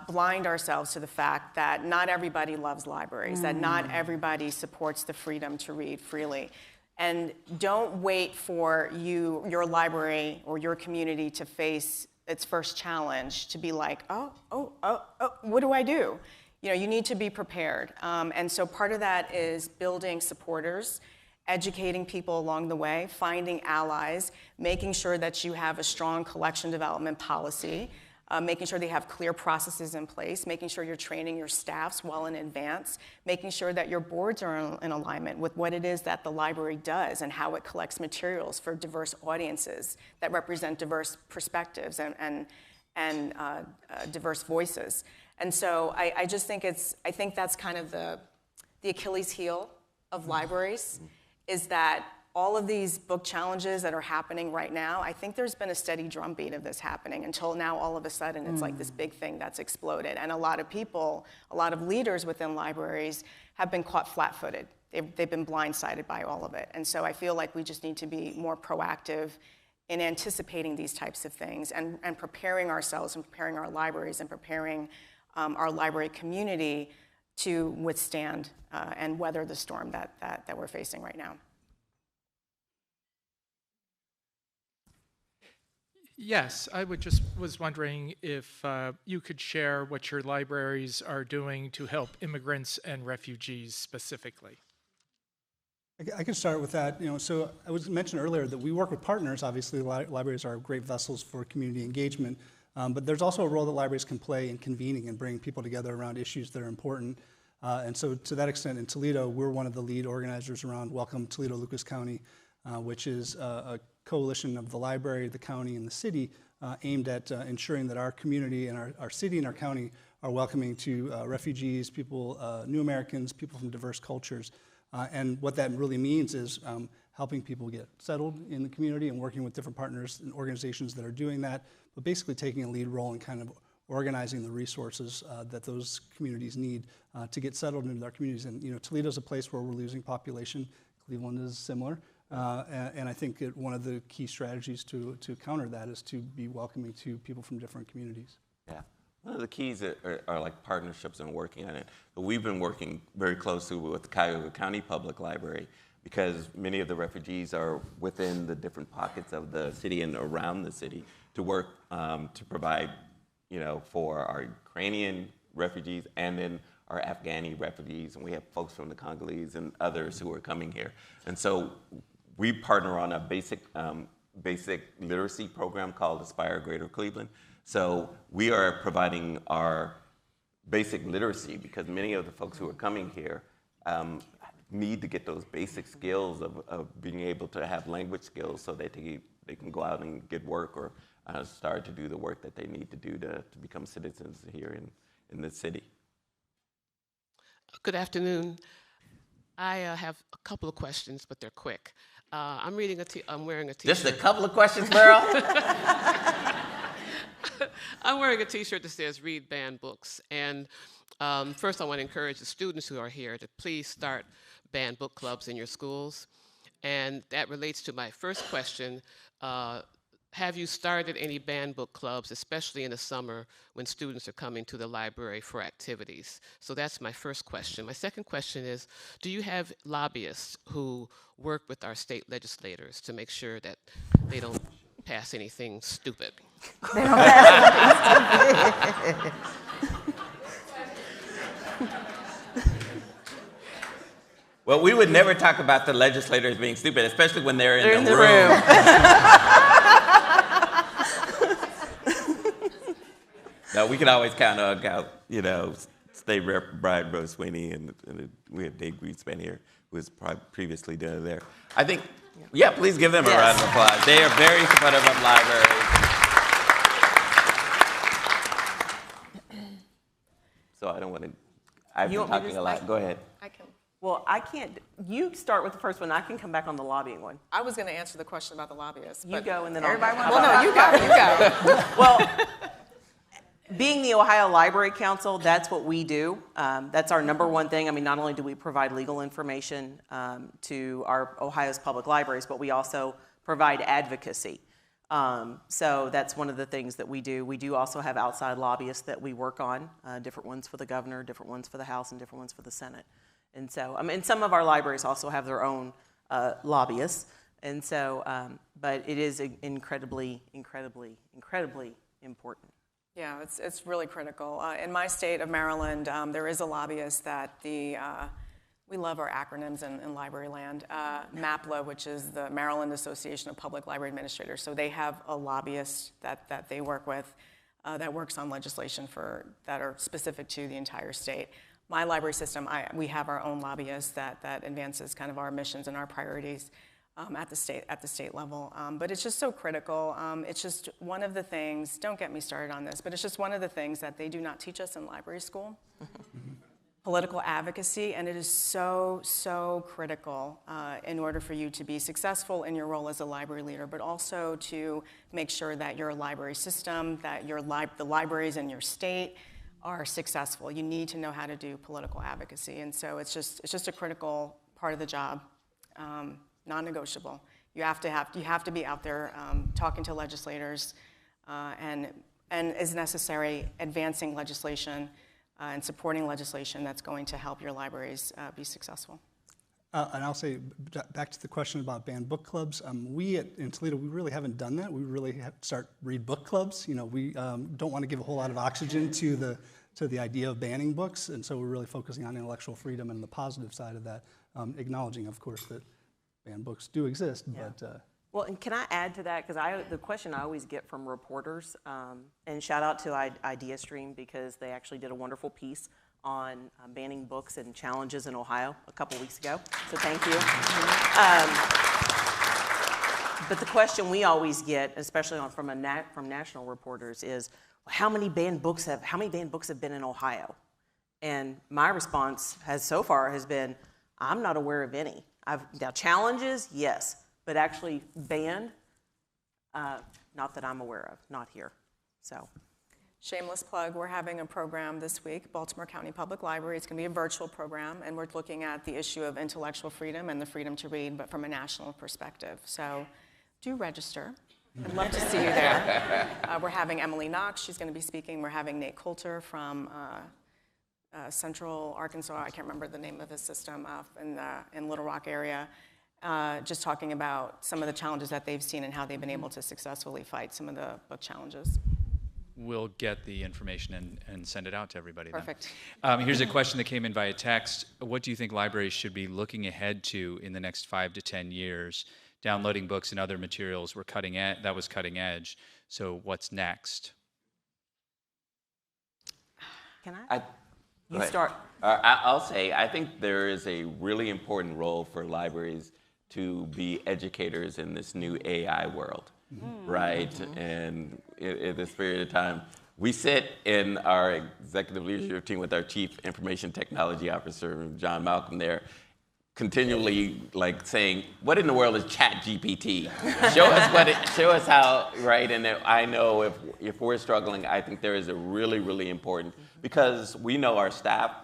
blind ourselves to the fact that not everybody loves libraries, that not everybody supports the freedom to read freely. And don't wait for your library or your community to face its first challenge to be like, oh, what do I do? You need to be prepared. And so part of that is building supporters, educating people along the way, finding allies, making sure that you have a strong collection development policy, making sure they have clear processes in place, making sure you're training your staffs well in advance, making sure that your boards are in alignment with what it is that the library does and how it collects materials for diverse audiences that represent diverse perspectives and diverse voices. And so I just think I think that's kind of the Achilles heel of libraries, is that all of these book challenges that are happening right now, I think there's been a steady drumbeat of this happening until now all of a sudden it's like this big thing that's exploded. And a lot of people, a lot of leaders within libraries have been caught flat-footed. They've been blindsided by all of it. And so I feel like we just need to be more proactive in anticipating these types of things and preparing ourselves and preparing our libraries and preparing our library community to withstand and weather the storm that we're facing right now. Yes, I was wondering if you could share what your libraries are doing to help immigrants and refugees specifically. I can start with that. So I was mentioned earlier that we work with partners. Obviously, libraries are great vessels for community engagement, but there's also a role that libraries can play in convening and bringing people together around issues that are important. And so to that extent, in Toledo, we're one of the lead organizers around Welcome Toledo-Lucas County, which is a coalition of the library, the county, and the city aimed at ensuring that our community and our city and our county are welcoming to refugees, people, new Americans, people from diverse cultures. And what that really means is helping people get settled in the community and working with different partners and organizations that are doing that, but basically taking a lead role in kind of organizing the resources that those communities need to get settled into their communities. And Toledo's a place where we're losing population. Cleveland is similar. And I think that one of the key strategies to counter that is to be welcoming to people from different communities. Yeah. One of the keys are like partnerships and working on it. But we've been working very closely with the Cuyahoga County Public Library because many of the refugees are within the different pockets of the city and around the city to work to provide, for our Ukrainian refugees and then our Afghani refugees. And we have folks from the Congolese and others who are coming here. And so we partner on a basic literacy program called Aspire Greater Cleveland. So we are providing our basic literacy because many of the folks who are coming here need to get those basic skills of being able to have language skills so that they can go out and get work or start to do the work that they need to do to become citizens here in the city. Good afternoon. I have a couple of questions, but they're quick. I'm wearing a t-shirt. Just a couple of questions, Merle? I'm wearing a t-shirt that says read banned books. And first I want to encourage the students who are here to please start banned book clubs in your schools. And that relates to my first question. Have you started any banned book clubs, especially in the summer when students are coming to the library for activities? So that's my first question. My second question is, do you have lobbyists who work with our state legislators to make sure that they don't pass anything stupid? They don't pass anything stupid. Well, we would never talk about the legislators being stupid, especially when they're in the room. No, we can always count on, State Rep. Brian Rose-Sweeney, and we have Dave Greenspan here, who was previously done there. I think, please give them a round of applause. They are very supportive of libraries. So I don't want to, I've been talking a lot. Go ahead. I can. Well, I can't. You start with the first one. I can come back on the lobbying one. I was going to answer the question about the lobbyists. You go, and then everybody wants. Well, no, you go. Well, being the Ohio Library Council, that's what we do. That's our number one thing. I mean, not only do we provide legal information to our Ohio's public libraries, but we also provide advocacy. So that's one of the things that we do. We do also have outside lobbyists that we work on, different ones for the governor, different ones for the House, and different ones for the Senate. And so, some of our libraries also have their own lobbyists. And so, but it is incredibly, incredibly, incredibly important. Yeah, it's really critical. In my state of Maryland, there is a lobbyist that we love our acronyms in library land, MAPLA, which is the Maryland Association of Public Library Administrators. So they have a lobbyist that they work with that works on legislation that are specific to the entire state. My library system, we have our own lobbyist that advances kind of our missions and our priorities at the state level. But it's just so critical. It's just one of the things, don't get me started on this, but it's just one of the things that they do not teach us in library school. Political advocacy, and it is so, so critical in order for you to be successful in your role as a library leader, but also to make sure that your library system, that the libraries in your state are successful. You need to know how to do political advocacy, and so it's just a critical part of the job, non-negotiable. You have to be out there talking to legislators, and as necessary, advancing legislation and supporting legislation that's going to help your libraries be successful. And I'll say, back to the question about banned book clubs, we in Toledo, we really haven't done that. We really have to start read book clubs. You know, we don't want to give a whole lot of oxygen to the idea of banning books, and so we're really focusing on intellectual freedom and the positive side of that, acknowledging, of course, that banned books do exist, but... Well, and can I add to that? Because the question I always get from reporters, and shout out to IdeaStream because they actually did a wonderful piece on banning books and challenges in Ohio a couple weeks ago. So thank you. But the question we always get, especially from national reporters, is how many banned books have been in Ohio? And my response so far has been, I'm not aware of any. Now challenges, yes, but actually banned, not that I'm aware of, not here. So. Shameless plug, we're having a program this week, Baltimore County Public Library. It's going to be a virtual program, and we're looking at the issue of intellectual freedom and the freedom to read, but from a national perspective. So do register. I'd love to see you there. We're having Emily Knox. She's going to be speaking. We're having Nate Coulter from Central Arkansas. I can't remember the name of his system in Little Rock area. Just talking about some of the challenges that they've seen and how they've been able to successfully fight some of the book challenges. We'll get the information and send it out to everybody. Perfect. Here's a question that came in via text. What do you think libraries should be looking ahead to in the next 5 to 10 years? Downloading books and other materials were cutting edge. So what's next? Can I? You start. I'll say, I think there is a really important role for libraries to be educators in this new AI world. Right? And in this period of time, we sit in our executive leadership team with our Chief Information Technology Officer, John Malcolm there, continually like saying, what in the world is ChatGPT? Show us how, right? And I know if we're struggling, I think there is a really, really important, because we know our staff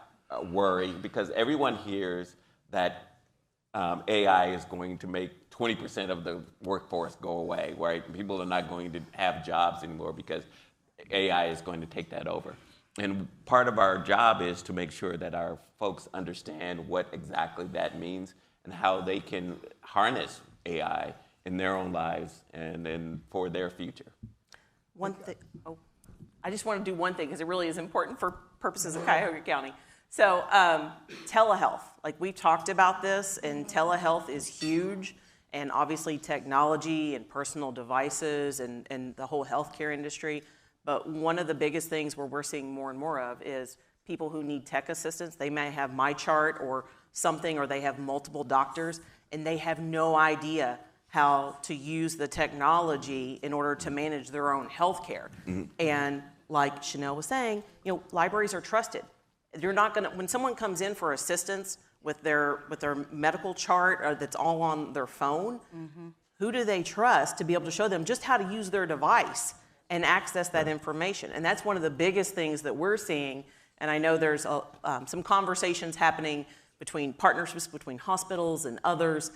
worry, because everyone hears that AI is going to make 20% of the workforce go away, right? People are not going to have jobs anymore because AI is going to take that over. And part of our job is to make sure that our folks understand what exactly that means and how they can harness AI in their own lives and for their future. One thing, I just want to do one thing because it really is important for purposes of Cuyahoga County. So telehealth, like we talked about this, and telehealth is huge. And obviously technology and personal devices and the whole healthcare industry. But one of the biggest things where we're seeing more and more of is people who need tech assistance. They may have MyChart or something, or they have multiple doctors, and they have no idea how to use the technology in order to manage their own healthcare. And like Chanel was saying, libraries are trusted. You're not gonna, when someone comes in for assistance with their medical chart that's all on their phone, who do they trust to be able to show them just how to use their device and access that information? And that's one of the biggest things that we're seeing. And I know there's some conversations happening between partnerships between hospitals and others.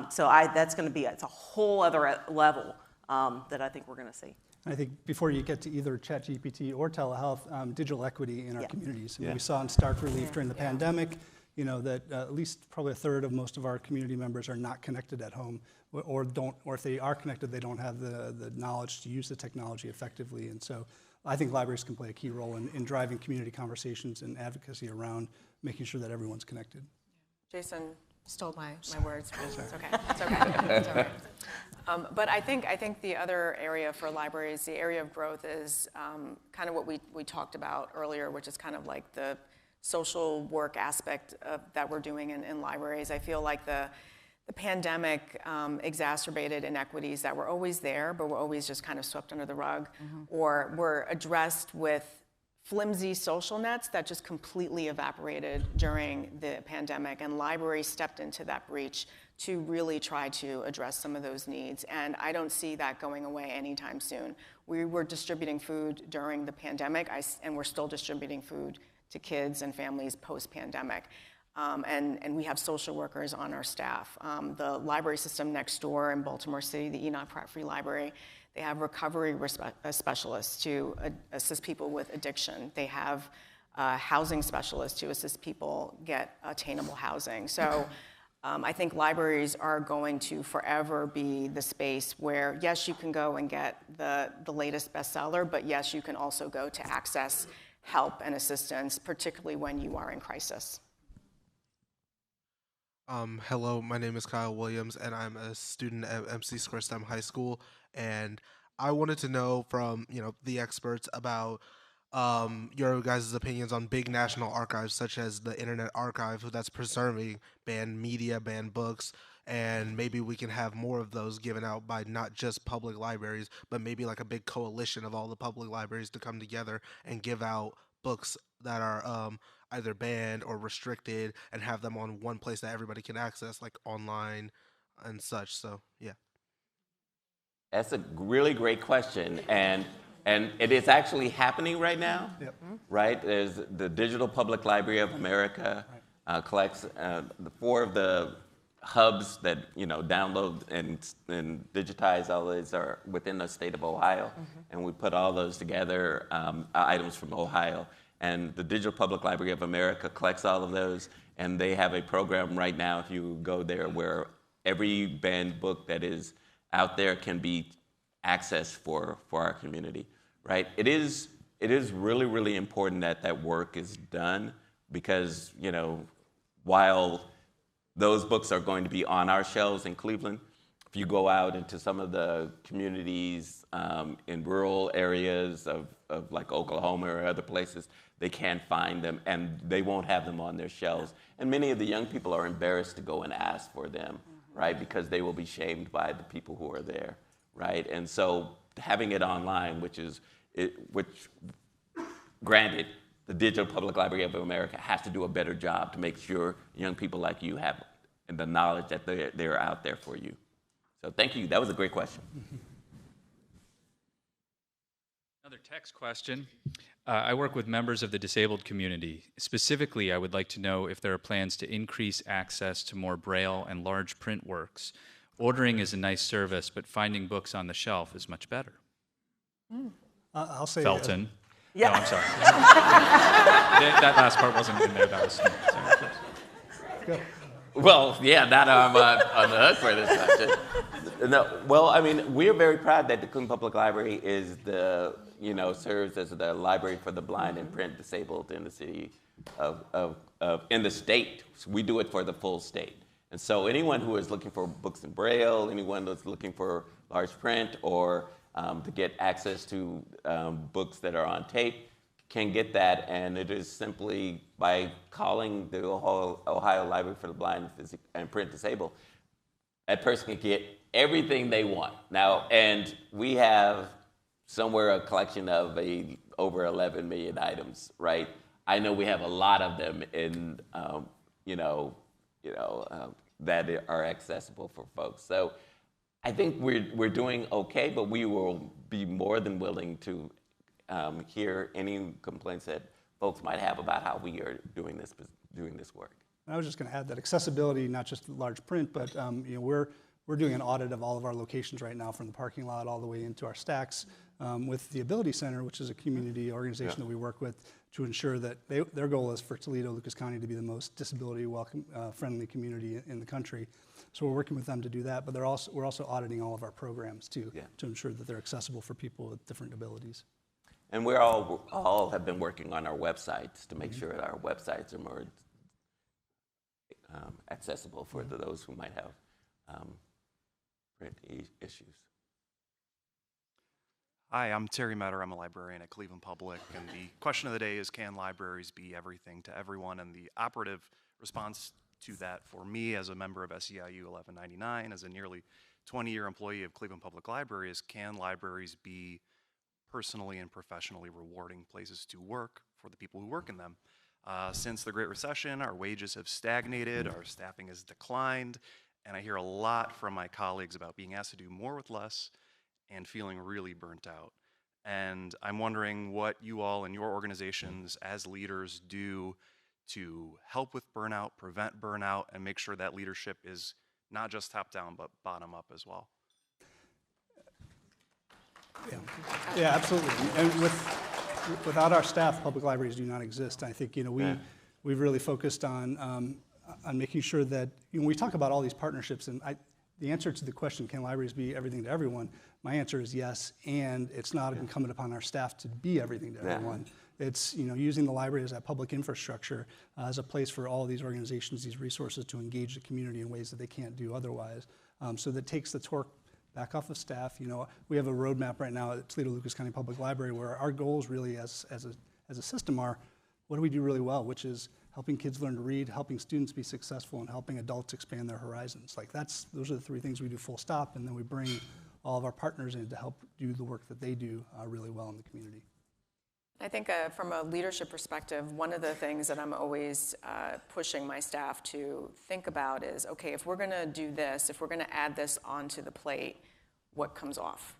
So that's going to be, it's a whole other level that I think we're going to see. I think before you get to either ChatGPT or telehealth, digital equity in our communities. We saw in stark relief during the pandemic, that at least probably a third of most of our community members are not connected at home, or if they are connected, they don't have the knowledge to use the technology effectively. And so I think libraries can play a key role in driving community conversations and advocacy around making sure that everyone's connected. Jason stole my words. It's okay. It's okay. It's all right. But I think the other area for libraries, the area of growth, is kind of what we talked about earlier, which is kind of like the social work aspect that we're doing in libraries. I feel like the pandemic exacerbated inequities that were always there, but were always just kind of swept under the rug, or were addressed with flimsy social nets that just completely evaporated during the pandemic, and libraries stepped into that breach to really try to address some of those needs. And I don't see that going away anytime soon. We were distributing food during the pandemic, and we're still distributing food to kids and families post-pandemic. And we have social workers on our staff. The library system next door in Baltimore City, the Enoch Pratt Free Library, they have recovery specialists to assist people with addiction. They have housing specialists to assist people get attainable housing. So I think libraries are going to forever be the space where, yes, you can go and get the latest bestseller, but yes, you can also go to access help and assistance, particularly when you are in crisis. Hello, my name is Kyle Williams, and I'm a student at MC Square STEM High School. And I wanted to know from the experts about your guys' opinions on big national archives, such as the Internet Archive, that's preserving banned media, banned books, and maybe we can have more of those given out by not just public libraries, but maybe like a big coalition of all the public libraries to come together and give out books that are either banned or restricted, and have them on one place that everybody can access, like online and such. So yeah. That's a really great question, and it is actually happening right now. Yep. Right? There's the Digital Public Library of America collects the 4 of the hubs that download and digitize all these are within the state of Ohio, and we put all those together, items from Ohio. And the Digital Public Library of America collects all of those, and they have a program right now, if you go there, where every banned book that is out there can be accessed for our community, right? It is really, really important that that work is done, because, while those books are going to be on our shelves in Cleveland, if you go out into some of the communities in rural areas of like Oklahoma or other places, they can't find them, and they won't have them on their shelves. And many of the young people are embarrassed to go and ask for them, right? Because they will be shamed by the people who are there, right? And so having it online, which granted, the Digital Public Library of America has to do a better job to make sure young people like you have the knowledge that they're out there for you. So thank you. That was a great question. Another text question. I work with members of the disabled community. Specifically, I would like to know if there are plans to increase access to more Braille and large print works. Ordering is a nice service, but finding books on the shelf is much better. I'll say Felton. Yeah. No, I'm sorry. That last part wasn't in there. That was sorry. Go. Well, yeah, now I'm on the hook for this question. No, well, I mean, we're very proud that the Cleveland Public Library is serves as the library for the blind and print disabled in the city in the state. So we do it for the full state. And so anyone who is looking for books in Braille, anyone that's looking for large print, or to get access to books that are on tape, can get that, and it is simply by calling the Ohio Library for the Blind and Print Disabled. That person can get everything they want. Now, and we have somewhere a collection of over 11 million items, right? I know we have a lot of them in, that are accessible for folks. So I think we're doing okay, but we will be more than willing to hear any complaints that folks might have about how we are doing this work. I was just going to add that accessibility, not just large print, but we're doing an audit of all of our locations right now, from the parking lot all the way into our stacks, with the Ability Center, which is a community organization that we work with, to ensure that their goal is for Toledo, Lucas County to be the most disability welcome, friendly community in the country. So we're working with them to do that, but we're also auditing all of our programs too, to ensure that they're accessible for people with different abilities. And we're all have been working on our websites to make sure that our websites are more accessible for those who might have print issues. Hi, I'm Terry Metter. I'm a librarian at Cleveland Public, and the question of the day is, can libraries be everything to everyone? And the operative response to that for me as a member of SEIU 1199, as a nearly 20-year employee of Cleveland Public Library, is, can libraries be personally and professionally rewarding places to work for the people who work in them? Since the Great Recession, our wages have stagnated, our staffing has declined, and I hear a lot from my colleagues about being asked to do more with less and feeling really burnt out. And I'm wondering what you all in your organizations as leaders do to help with burnout, prevent burnout, and make sure that leadership is not just top down, but bottom up as well. Yeah, absolutely. And without our staff, public libraries do not exist. I think we've really focused on on making sure that, when we talk about all these partnerships, and the answer to the question, can libraries be everything to everyone? My answer is yes, and it's not incumbent upon our staff to be everything to everyone. It's using the library as that public infrastructure as a place for all of these organizations, these resources to engage the community in ways that they can't do otherwise. So that takes the torque back off of staff. We have a roadmap right now at Toledo Lucas County Public Library where our goals really as a system are, what do we do really well, which is helping kids learn to read, helping students be successful, and helping adults expand their horizons. Those are the three things we do full stop, and then we bring all of our partners in to help do the work that they do really well in the community. I think from a leadership perspective, one of the things that I'm always pushing my staff to think about is, okay, if we're going to do this, if we're going to add this onto the plate, what comes off?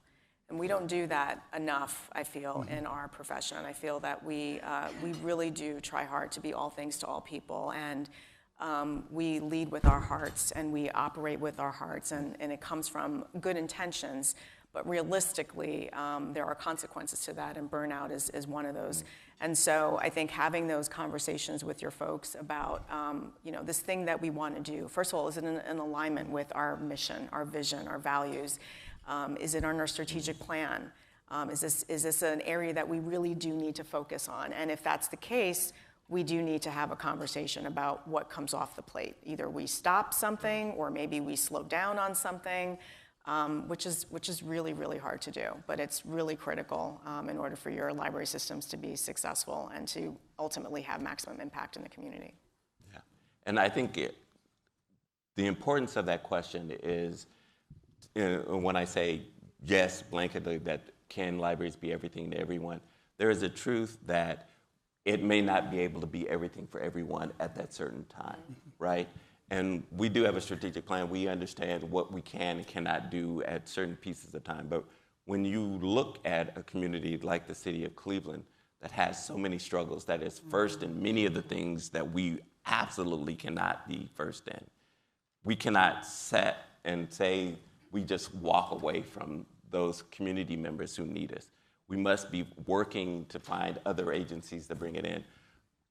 And we don't do that enough, I feel, in our profession. I feel that we really do try hard to be all things to all people, and we lead with our hearts, and we operate with our hearts, and it comes from good intentions. But realistically, there are consequences to that, and burnout is one of those. And so I think having those conversations with your folks about, this thing that we want to do, first of all, is it in alignment with our mission, our vision, our values? Is it on our strategic plan? Is this an area that we really do need to focus on? And if that's the case, we do need to have a conversation about what comes off the plate. Either we stop something, or maybe we slow down on something. Which is really, really hard to do, but it's really critical in order for your library systems to be successful and to ultimately have maximum impact in the community. Yeah, and I think the importance of that question is, when I say yes, blanketly, that can libraries be everything to everyone, there is a truth that it may not be able to be everything for everyone at that certain time, right? And we do have a strategic plan. We understand what we can and cannot do at certain pieces of time. But when you look at a community like the city of Cleveland that has so many struggles, that is first in many of the things that we absolutely cannot be first in, we cannot sit and say we just walk away from those community members who need us. We must be working to find other agencies to bring it in.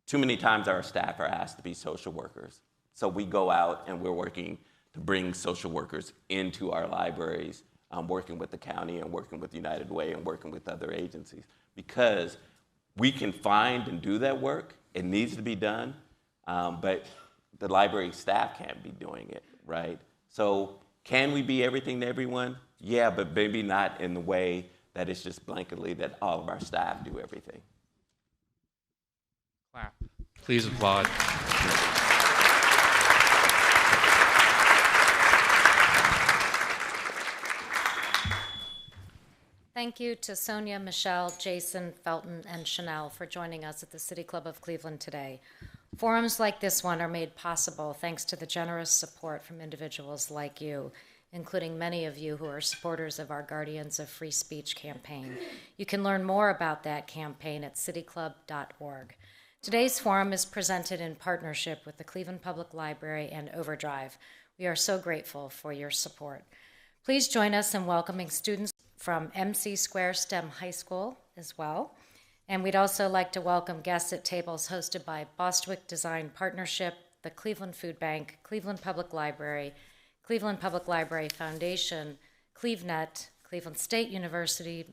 Too many times our staff are asked to be social workers. So we go out and we're working to bring social workers into our libraries, working with the county and working with United Way and working with other agencies. Because we can find and do that work, it needs to be done, but the library staff can't be doing it, right? So can we be everything to everyone? Yeah, but maybe not in the way that it's just blanketly that all of our staff do everything. Clap. Please applaud. Thank you to Sonia, Michelle, Jason, Felton, and Chanel for joining us at the City Club of Cleveland today. Forums like this one are made possible thanks to the generous support from individuals like you, including many of you who are supporters of our Guardians of Free Speech campaign. You can learn more about that campaign at cityclub.org. Today's forum is presented in partnership with the Cleveland Public Library and Overdrive. We are so grateful for your support. Please join us in welcoming students from MC Square STEM High School as well. And we'd also like to welcome guests at tables hosted by Bostwick Design Partnership, the Cleveland Food Bank, Cleveland Public Library Foundation, CleveNet, Cleveland State University,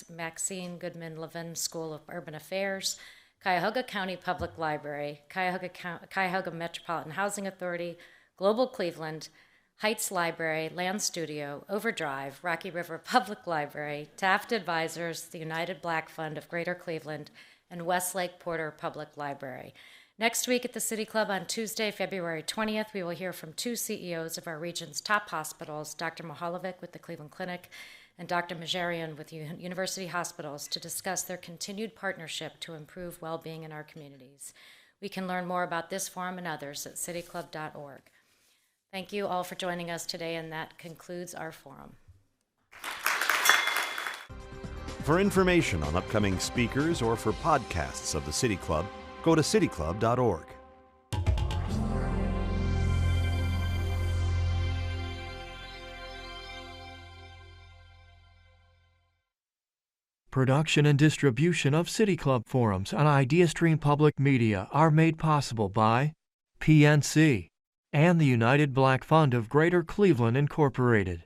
Maxine Goodman Levin School of Urban Affairs, Cuyahoga County Public Library, Cuyahoga Metropolitan Housing Authority, Global Cleveland, Heights Library, Land Studio, Overdrive, Rocky River Public Library, Taft Advisors, the United Black Fund of Greater Cleveland, and Westlake Porter Public Library. Next week at the City Club on Tuesday, February 20th, we will hear from two CEOs of our region's top hospitals, Dr. Mohalovic with the Cleveland Clinic and Dr. Majarian with University Hospitals, to discuss their continued partnership to improve well-being in our communities. We can learn more about this forum and others at cityclub.org. Thank you all for joining us today, and that concludes our forum. For information on upcoming speakers or for podcasts of the City Club, go to cityclub.org. Production and distribution of City Club forums on IdeaStream Public Media are made possible by PNC and the United Black Fund of Greater Cleveland, Incorporated.